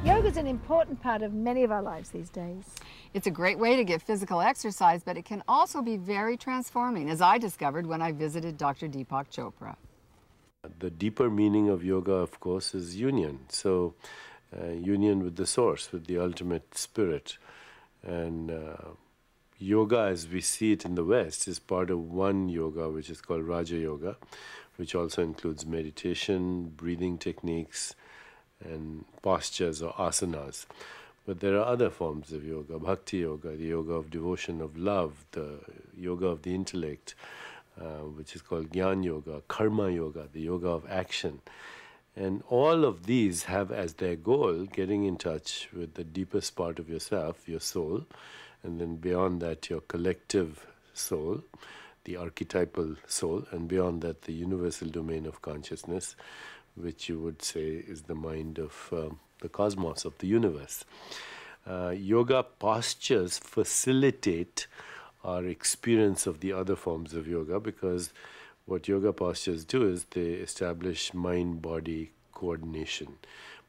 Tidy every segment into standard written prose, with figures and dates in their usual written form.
Yoga is an important part of many of our lives these days. It's a great way to get physical exercise, but it can also be very transforming, as I discovered when I visited Dr. Deepak Chopra. The deeper meaning of yoga, of course, is union. So, union with the source, with the ultimate spirit. And yoga, as we see it in the West, is part of one yoga, which is called Raja Yoga, which also includes meditation, breathing techniques, and postures or asanas. But there are other forms of yoga: bhakti yoga, the yoga of devotion, of love, the yoga of the intellect, which is called Jnana yoga, karma yoga, the yoga of action. And all of these have as their goal getting in touch with the deepest part of yourself, your soul, and then beyond that, your collective soul, the archetypal soul, and beyond that, the universal domain of consciousness, which you would say is the mind of the cosmos, of the universe. Yoga postures facilitate our experience of the other forms of yoga, because what yoga postures do is they establish mind-body coordination,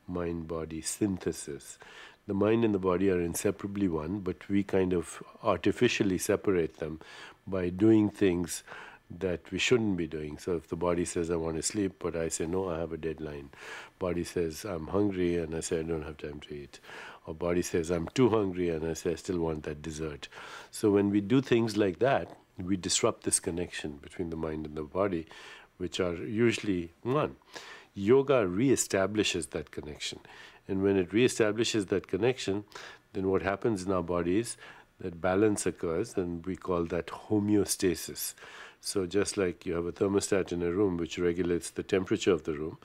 mind-body synthesis. The mind and the body are inseparably one, but we kind of artificially separate them by doing things that we shouldn't be doing. So if the body says, I want to sleep, but I say, no, I have a deadline. Body says, I'm hungry, and I say, I don't have time to eat. Or body says, I'm too hungry, and I say, I still want that dessert. So when we do things like that, we disrupt this connection between the mind and the body, which are usually one. Yoga reestablishes that connection. And when it reestablishes that connection, then what happens in our bodies, that balance occurs, and we call that homeostasis. So just like you have a thermostat in a room which regulates the temperature of the room,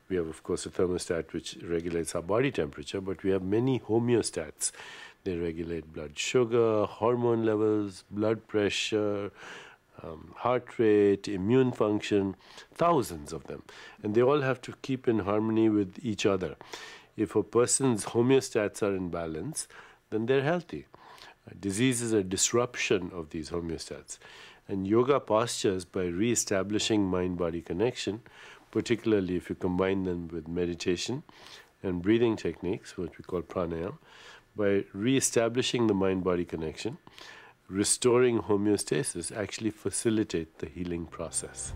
we have, of course, a thermostat which regulates our body temperature, but we have many homeostats. They regulate blood sugar, hormone levels, blood pressure, heart rate, immune function, thousands of them. And they all have to keep in harmony with each other. If a person's homeostats are in balance, then they're healthy. Disease is a disruption of these homeostats. And yoga postures, by re-establishing mind-body connection, particularly if you combine them with meditation and breathing techniques, what we call pranayama, by re-establishing the mind-body connection, restoring homeostasis, actually facilitate the healing process.